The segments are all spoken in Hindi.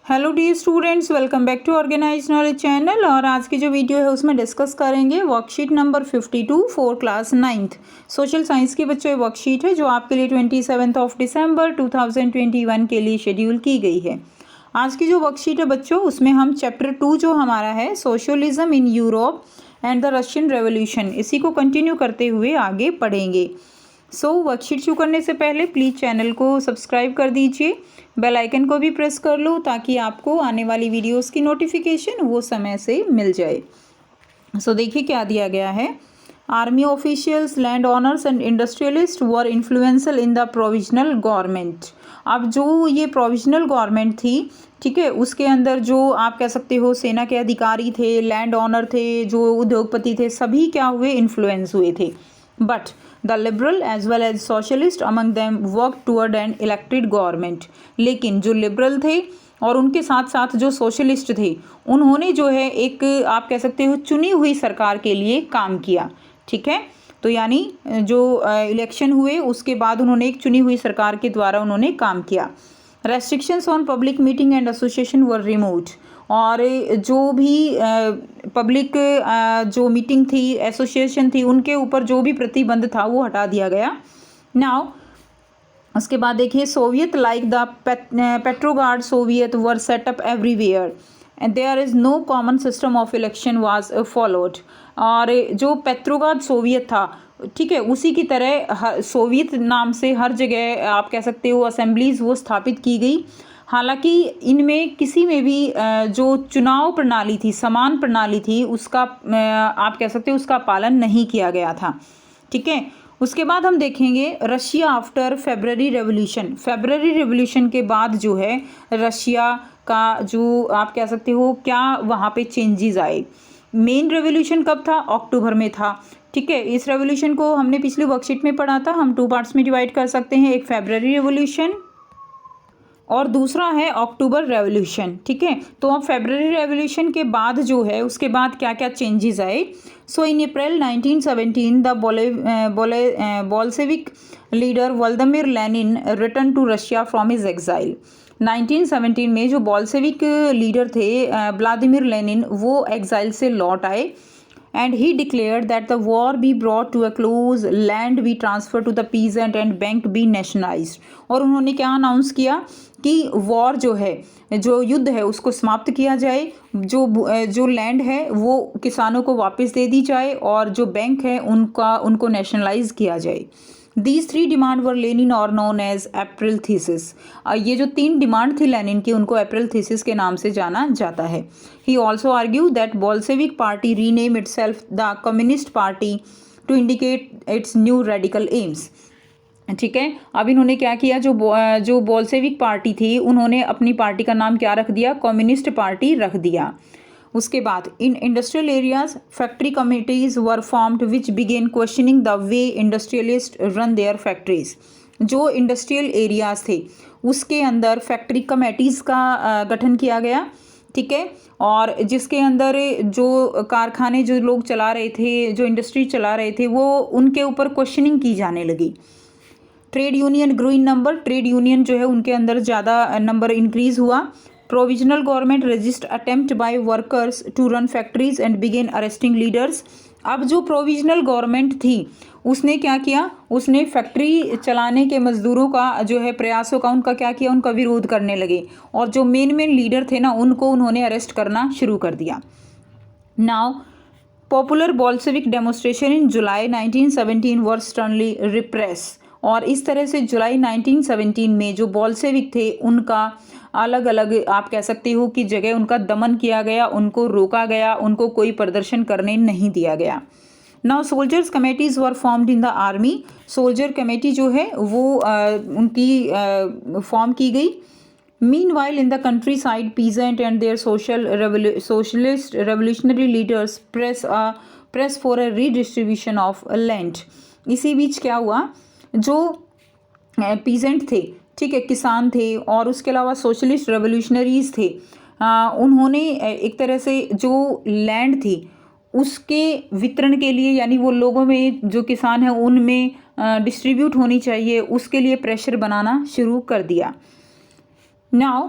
Hello dear students, welcome back to organize knowledge channel. और आज की जो वीडियो है उसमें डिस्कस करेंगे worksheet number 52 for class 9th social science की बच्चों वर्कशीट है जो आपके लिए 27 दिसंबर 2021 के लिए शेड्यूल की गई है। आज की जो वर्कशीट है बच्चों उसमें हम चैप्टर 2 जो हमारा है socialism in Europe and the Russian revolution, इसी को कंटिन्यू करते हुए आगे पढ़ेंगे। वर्कशीट शुरू करने से पहले प्लीज़ चैनल को सब्सक्राइब कर दीजिए, बेल आइकन को भी प्रेस कर लो ताकि आपको आने वाली वीडियोस की नोटिफिकेशन वो समय से मिल जाए। देखिए क्या दिया गया है। Army officials, land owners and industrialist were influential in the provisional government. अब जो ये प्रोविजनल गवर्नमेंट थी, ठीक है, उसके अंदर जो आप कह सकते हो सेना के अधिकारी थे, लैंड ओनर थे, जो उद्योगपति थे, सभी क्या हुए, इन्फ्लुएंस हुए थे। But the liberal as well as socialist among them work toward an elected government. लेकिन जो लिबरल थे और उनके साथ साथ जो सोशलिस्ट थे, उन्होंने जो है एक आप कह सकते हो चुनी हुई सरकार के लिए काम किया। ठीक है, तो यानी जो इलेक्शन हुए उसके बाद उन्होंने एक चुनी हुई सरकार के द्वारा उन्होंने काम किया। Restrictions on public meeting and association were removed. और जो भी पब्लिक जो मीटिंग थी, एसोसिएशन थी, उनके ऊपर जो भी प्रतिबंध था वो हटा दिया गया। नाउ उसके बाद देखिए, soviet like the Petrograd soviet were set up everywhere and there is no common system of election was followed. और जो पेट्रोगार्ड सोवियत था, ठीक है, उसी की तरह सोवियत नाम से हर जगह आप कह सकते हो असेंबलीज वो स्थापित की गई। हालांकि इनमें किसी में भी जो चुनाव प्रणाली थी, समान प्रणाली थी, उसका आप कह सकते हो उसका पालन नहीं किया गया था। ठीक है, उसके बाद हम देखेंगे Russia after February revolution. February revolution के बाद जो है रशिया का जो आप कह सकते हो क्या वहाँ पे चेंजेस आए। मेन रेवोल्यूशन कब था? अक्टूबर में था। ठीक है, इस रेवोल्यूशन को हमने पिछली वर्कशीट में पढ़ा था। हम 2 पार्ट्स में डिवाइड कर सकते हैं, एक फेब्रवरी रेवोल्यूशन और दूसरा है अक्टूबर रेवोल्यूशन। ठीक है, तो अब फेब्रवरी रेवोल्यूशन के बाद जो है उसके बाद क्या क्या चेंजेस आए। In April 1917 the Bolshevik leader Vladimir Lenin return to Russia from his exile. 1917 में जो बोल्शेविक लीडर थे व्लादिमीर लेनिन, वो एग्जाइल से लौट आए। And he declared that the war be brought to a close, land be transferred to the peasant and bank be nationalized। और उन्होंने क्या अनाउंस किया कि वॉर जो है, जो युद्ध है, उसको समाप्त किया जाए, जो लैंड है वो किसानों को वापस दे दी जाए और जो बैंक है उनको नेशनलाइज किया जाए। दीज 3 डिमांड वर लेनिन और नोन एज अप्रैल थीसिस। ये जो 3 डिमांड थी लेनिन की, उनको अप्रैल थीसिस के नाम से जाना जाता है। He also argue that Bolshevik party rename itself the communist party to indicate its new radical aims. ठीक है, अब इन्होंने क्या किया, जो बोल्शेविक पार्टी थी उन्होंने अपनी पार्टी का नाम क्या रख दिया? कम्युनिस्ट पार्टी रख दिया। उसके बाद in industrial areas factory committees were formed which began questioning the way industrialist run their factories. जो इंडस्ट्रियल एरियाज थे उसके अंदर फैक्ट्री कमेटीज़ का गठन किया गया। ठीक है, और जिसके अंदर जो कारखाने जो लोग चला रहे थे, जो इंडस्ट्री चला रहे थे, वो उनके ऊपर क्वेश्चनिंग की जाने लगी। Trade union grow in number. Trade union जो है उनके अंदर ज़्यादा नंबर इंक्रीज हुआ। Provisional government resist attempt by workers to run factories and began arresting leaders. अब जो प्रोविजनल गवर्नमेंट थी उसने क्या किया, उसने फैक्ट्री चलाने के मजदूरों का जो है प्रयासों का उनका क्या किया, उनका विरोध करने लगे और जो मेन लीडर थे ना उनको उन्होंने अरेस्ट करना शुरू कर दिया। नाउ पॉपुलर बोल्शेविक डेमोन्स्ट्रेशन इन जुलाई 1917 वर स्टर्नली रिप्रेस। और इस तरह से जुलाई 1917 में जो बोल्शेविक थे उनका अलग अलग आप कह सकते हो कि जगह उनका दमन किया गया, उनको रोका गया, उनको कोई प्रदर्शन करने नहीं दिया गया। Now soldiers committees were formed in the army. Soldier committee जो है वो उनकी फॉर्म की गई। Meanwhile in the countryside peasant and their socialist revolutionary leaders press for a redistribution of land. इसी बीच क्या हुआ, जो पीजेंट थे, ठीक है, किसान थे, और उसके अलावा सोशलिस्ट रेवोल्यूशनरीज थे, उन्होंने एक तरह से जो लैंड थी उसके वितरण के लिए, यानी वो लोगों में जो किसान हैं उनमें डिस्ट्रीब्यूट होनी चाहिए, उसके लिए प्रेशर बनाना शुरू कर दिया। Now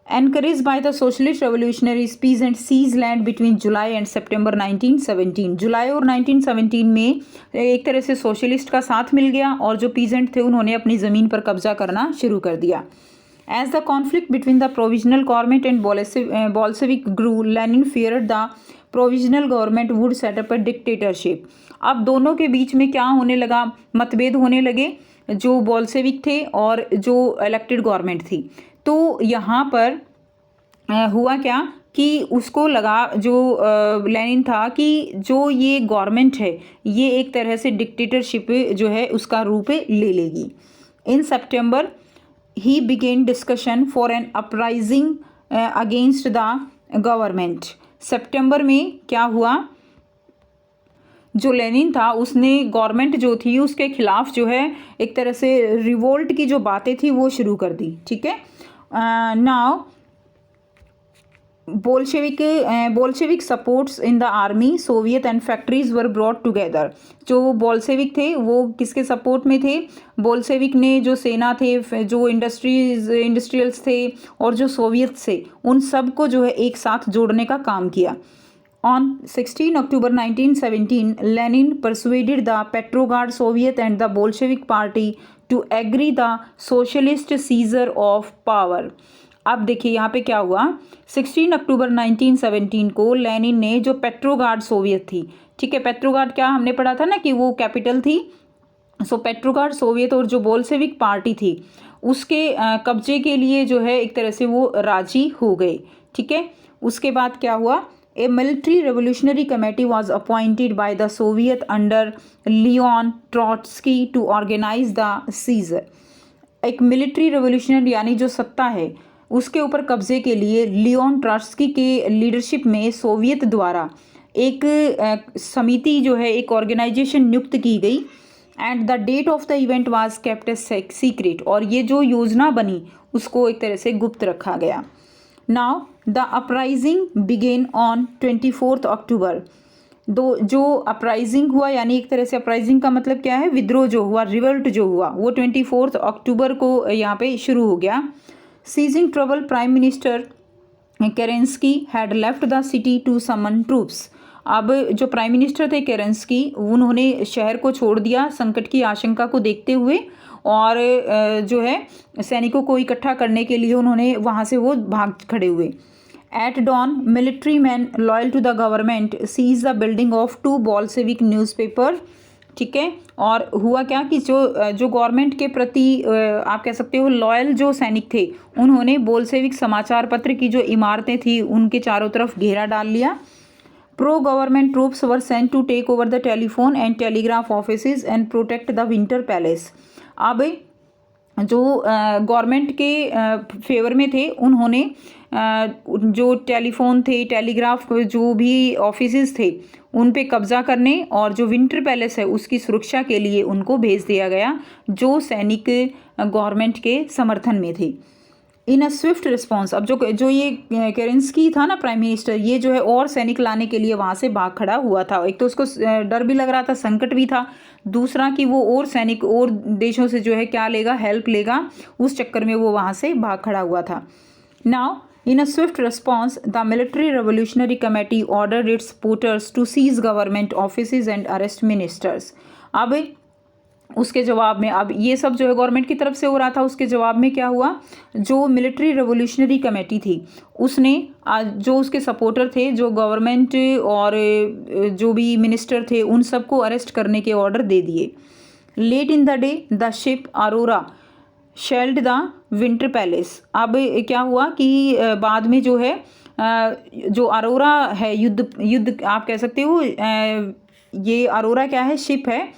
Encouraged by the socialist revolutionaries, peasants seized land between July and September 1917. जुलाई और 1917 में एक तरह से सोशलिस्ट का साथ मिल गया और जो पीजेंट थे उन्होंने अपनी ज़मीन पर कब्जा करना शुरू कर दिया. As the conflict between the provisional government and Bolshevik grew, Lenin feared the provisional government would set up a dictatorship. अब दोनों के बीच में क्या होने लगा, मतभेद होने लगे, जो बोल्शेविक थे और जो इलेक्टेड गवर्नमेंट थी. तो यहाँ पर हुआ क्या कि उसको लगा, जो लेनिन था, कि जो ये गवर्नमेंट है ये एक तरह से डिक्टेटरशिप जो है उसका रूप ले लेगी. In September he began discussion for an uprising against the government. सितंबर में क्या हुआ, जो लेनिन था उसने गवर्नमेंट जो थी उसके खिलाफ जो है एक तरह से रिवोल्ट की जो बातें थी वो शुरू कर दी. ठीक है. Now Bolshevik supports in the army, Soviet and factories were brought together. जो बोल्शेविक थे वो किसके सपोर्ट में थे, बोल्शेविक ने जो सेना थे, जो इंडस्ट्रियल्स थे और जो सोवियत थे, उन सब को जो है एक साथ जोड़ने का काम किया. On 16 October 1917, Lenin persuaded the Petrograd Soviet and the Bolshevik Party to agree the socialist seizure of power. अब देखिए यहाँ पे क्या हुआ, 16 अक्टूबर 1917 को लेनिन ने जो पेट्रोग्राड सोवियत थी, ठीक है, पेट्रोग्राड क्या हमने पढ़ा था ना कि वो कैपिटल थी. सो पेट्रोग्राड सोवियत और जो बोल्शेविक पार्टी थी उसके कब्जे के लिए जो है एक तरह से वो राजी हो गए. ठीक है. उसके बाद क्या हुआ, A military revolutionary committee was appointed by the Soviet under Leon Trotsky to organize the seizure. एक मिलिट्री रेवोल्यूशनरी यानी जो सत्ता है उसके ऊपर कब्जे के लिए लियोन ट्रॉट्स्की के लीडरशिप में सोवियत द्वारा एक समिति जो है, एक ऑर्गेनाइजेशन नियुक्त की गई. And the date of the event was kept as secret. और ये जो योजना बनी उसको एक तरह से गुप्त रखा गया. Now the uprising began on 24 October. जो अपराइजिंग हुआ, यानी एक तरह से अपराइजिंग का मतलब क्या है, विद्रोह जो हुआ, रिवल्ट जो हुआ, वो 24 अक्टूबर को यहाँ पे शुरू हो गया. Seizing trouble, prime minister Kerensky had left the city to summon troops. अब जो प्राइम मिनिस्टर थे केरेंस्की, उन्होंने शहर को छोड़ दिया संकट की आशंका को देखते हुए, और जो है सैनिकों को इकट्ठा करने के लिए उन्होंने वहाँ से वो भाग खड़े हुए. At dawn military men loyal to the government seize the building of 2 Bolshevik newspaper. ठीक है. और हुआ क्या कि जो गवर्नमेंट के प्रति आप कह सकते हो लॉयल जो सैनिक थे, उन्होंने बोल्शेविक समाचार पत्र की जो इमारतें थी उनके चारों तरफ घेरा डाल लिया. Pro government troops were sent to take over the telephone and telegraph offices and protect the Winter Palace. अब जो गवर्नमेंट के फेवर में थे उन्होंने जो टेलीफोन थे, टेलीग्राफ, जो भी ऑफिसेस थे उन पे कब्जा करने और जो विंटर पैलेस है उसकी सुरक्षा के लिए उनको भेज दिया गया, जो सैनिक गवर्नमेंट के समर्थन में थे. इन अ स्विफ्ट रिस्पॉन्स, अब जो ये केरेंस्की था ना प्राइम मिनिस्टर, ये जो है और सैनिक लाने के लिए वहाँ से भाग खड़ा हुआ था. एक तो उसको डर भी लग रहा था, संकट भी था, दूसरा कि वो और सैनिक और देशों से जो है क्या लेगा, हेल्प लेगा, उस चक्कर में वो वहाँ से भाग खड़ा हुआ था. Now in a swift response the military revolutionary committee ordered its supporters to seize government offices and arrest ministers. अब उसके जवाब में, अब ये सब जो है गवर्नमेंट की तरफ से हो रहा था, उसके जवाब में क्या हुआ, जो मिलिट्री रेवोल्यूशनरी कमेटी थी उसने जो उसके सपोर्टर थे, जो गवर्नमेंट और जो भी मिनिस्टर थे, उन सबको अरेस्ट करने के ऑर्डर दे दिए. Late in the day the ship Aurora shelled the Winter Palace. अब क्या हुआ कि बाद में जो है जो अरोरा है, युद्ध आप कह सकते हो, ये अरोरा क्या है, शिप है.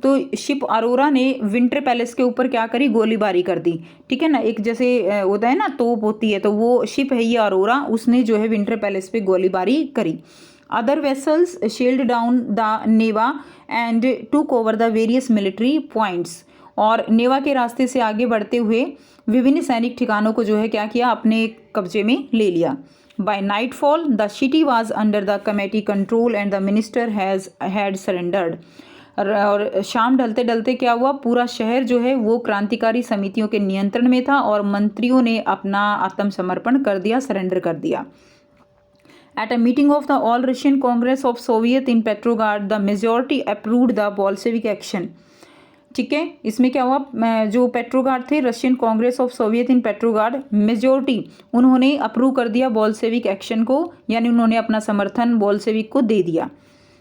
तो शिप अरोरा ने विंटर पैलेस के ऊपर क्या करी, गोलीबारी कर दी. ठीक है ना, एक जैसे होता है ना तोप होती है, तो वो शिप है ये अरोरा, उसने जो है विंटर पैलेस पे गोलीबारी करी. Other vessels shelled down the Neva and took over the various military points. और नेवा के रास्ते से आगे बढ़ते हुए विभिन्न सैनिक ठिकानों को जो है क्या किया, अपने कब्जे में ले लिया. By nightfall the city was under the committee control and the minister had surrendered. और शाम ढलते ढलते क्या हुआ, पूरा शहर जो है वो क्रांतिकारी समितियों के नियंत्रण में था और मंत्रियों ने अपना आत्मसमर्पण कर दिया, सरेंडर कर दिया। At a meeting of the All Russian Congress of Soviet in Petrograd, the majority approved the Bolshevik action. ठीक है, इसमें क्या हुआ, जो पेट्रोग्राड थे, Russian Congress of Soviet in Petrograd, majority उन्होंने अप्रूव कर दिया बोल्शेविक एक्शन को, यानी उन्होंने अपना समर्थन बोल्शेविक को दे दिया।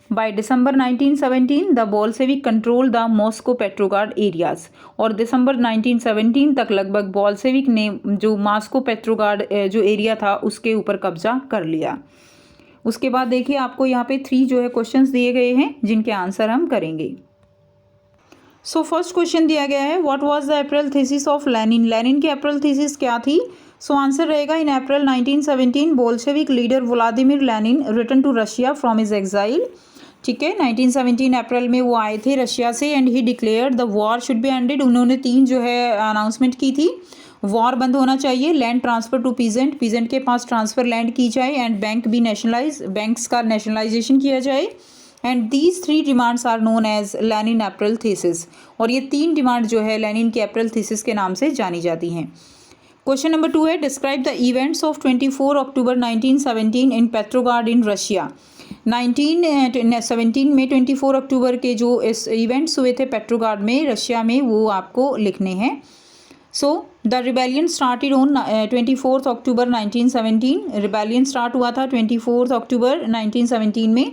By December 1917 the Bolshevik control the Moscow Petrograd areas, और दिसंबर 1917 तक लगभग बोल्शेविक ने जो मॉस्को पेट्रोग्राड जो एरिया था उसके ऊपर कब्जा कर लिया। उसके बाद देखिए आपको यहाँ पे 3 जो है क्वेश्चंस दिए गए हैं जिनके आंसर हम करेंगे। सो फर्स्ट क्वेश्चन दिया गया है, what was the April thesis of Lenin. Lenin की अप्रैल थीसिस क्या थी? सो आंसर रहेगा, in April 1917 Bolshevik leader Vladimir Lenin return to Russia from his exile. ठीक है, 1917 अप्रैल में वो आए थे रशिया से, and he declared the war should be ended. उन्होंने 3 जो है अनाउंसमेंट की थी, वॉर बंद होना चाहिए, land transfer to peasant, peasant के पास ट्रांसफर लैंड की जाए, एंड बैंक भी नेशनलाइज, बैंक्स का नेशनलाइजेशन किया जाए। And these 3 demands are known as Lenin April thesis, और ये 3 डिमांड जो है लेनिन की अप्रैल थीसिस के नाम से जानी जाती हैं। क्वेश्चन नंबर 2 है, describe the events of 24 October 1917 in Petrograd in Russia. 1917 में 24 अक्टूबर के जो इस इवेंट्स हुए थे पेट्रोग्राड में, रशिया में, वो आपको लिखने हैं। So the rebellion started on 24 October 1917। Rebellion start हुआ था 24 अक्टूबर 1917 में।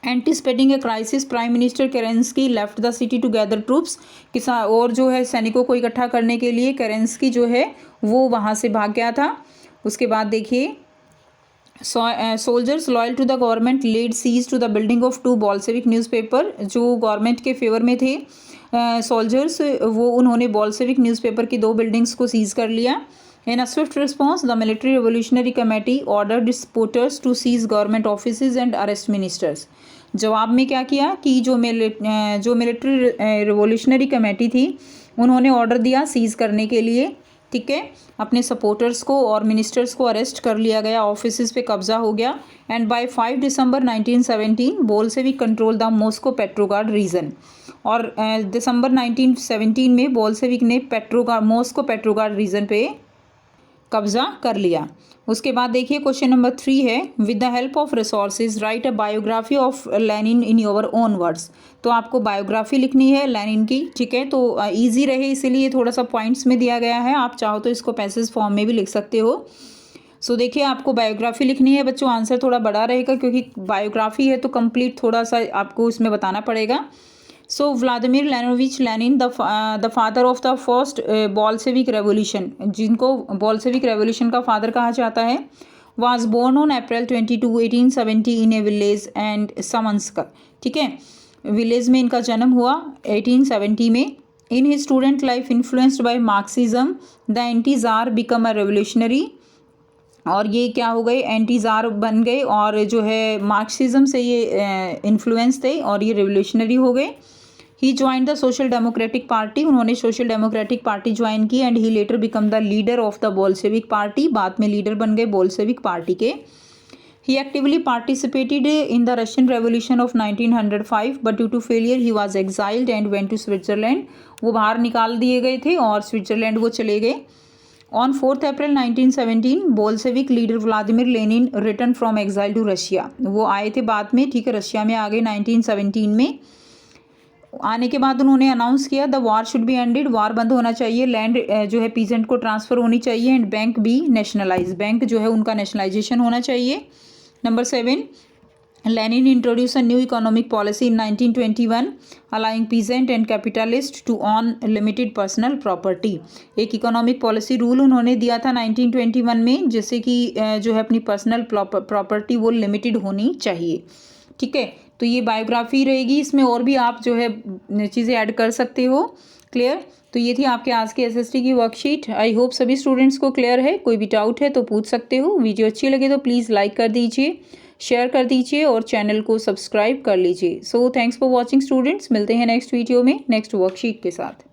Anticipating a crisis, prime minister Kerensky left the city to gather troops. और जो है सैनिकों को इकट्ठा करने के लिए केरेंस्की जो है वो वहाँ से भाग गया था। उसके बाद देखिए, soldiers loyal to the government led seize to the building of 2 Bolshevik newspaper. जो गवर्नमेंट के फेवर में थे सोल्जर्स, वो उन्होंने बोल्शेविक न्यूज़पेपर की 2 बिल्डिंग्स को सीज कर लिया। In a swift response the military revolutionary committee ordered supporters to seize government offices and arrest ministers. जवाब में क्या किया कि जो मिलिट्री रिवोल्यूशनरी कमेटी थी उन्होंने ऑर्डर दिया सीज करने के लिए। ठीक है, अपने सपोर्टर्स को और मिनिस्टर्स को अरेस्ट कर लिया गया, ऑफिसेज पे कब्जा हो गया। And by 5 December 1917 Bolshevik control the Moscow Petrograd region, और दिसंबर 1917 में बोल्शेविक ने मॉस्को पेट्रोग्राड रीजन पे कब्जा कर लिया। उसके बाद देखिए क्वेश्चन नंबर 3 है, with the help of resources right a biography of Lenin in your own words. तो आपको बायोग्राफी लिखनी है लेनिन की। ठीक है, तो इजी रहे इसीलिए थोड़ा सा पॉइंट्स में दिया गया है, आप चाहो तो इसको पैसेज फॉर्म में भी लिख सकते हो। सो देखिए आपको बायोग्राफी लिखनी है बच्चों, आंसर थोड़ा बड़ा रहेगा क्योंकि बायोग्राफी है तो कंप्लीट थोड़ा सा आपको इसमें बताना पड़ेगा। So Vladimir Leninovich Lenin the father of the first Bolshevik revolution, जिनको बोल्शेविक रेवोल्यूशन का फादर कहा जाता है, was born on April 22, 1870 in a village and Simbirsk. ठीक है, विलेज में इनका जन्म हुआ 1870 में। In his student life influenced by Marxism the anti tsar become a revolutionary, और ये क्या हो गए, एंटी जार बन गए और जो है मार्क्सिज्म से ये इन्फ्लुएंस थे और ये रेवोल्यूशनरी हो गए। He join the social democratic party, उन्होंने सोशल डेमोक्रेटिक पार्टी ज्वाइन की। And he later become the leader of the Bolshevik party, बाद में लीडर बन गए बोल्शेविक पार्टी के। He actively participated in the Russian revolution of 1905 but due to failure he was exiled and went to Switzerland. वो बाहर निकाल दिए गए थे और स्विट्जरलैंड वो चले गए। On 4 April 1917 Bolshevik leader Vladimir Lenin return from exile to Russia. वो आए थे बाद में, ठीक है, रशिया में आ गए 1917 में। आने के बाद उन्होंने अनाउंस किया the war should be ended, war बंद होना चाहिए, लैंड जो है पीजेंट को ट्रांसफ़र होनी चाहिए, एंड बैंक भी नेशनलाइज, बैंक जो है उनका नेशनलाइजेशन होना चाहिए। Number 7, Lenin introduce a new economic policy in 1921 allowing peasant and capitalist to own limited personal property. एक इकोनॉमिक पॉलिसी रूल उन्होंने दिया था 1921 में, जिससे कि जो है अपनी पर्सनल प्रॉपर्टी वो लिमिटेड होनी चाहिए। ठीक है, तो ये बायोग्राफी रहेगी, इसमें और भी आप जो है चीज़ें ऐड कर सकते हो। क्लियर? तो ये थी आपके आज के एसएसटी की वर्कशीट। आई होप सभी स्टूडेंट्स को क्लियर है। कोई भी डाउट है तो पूछ सकते हो। वीडियो अच्छी लगे तो प्लीज़ लाइक कर दीजिए, शेयर कर दीजिए और चैनल को सब्सक्राइब कर लीजिए। So thanks for watching students, मिलते हैं नेक्स्ट वीडियो में नेक्स्ट वर्कशीट के साथ।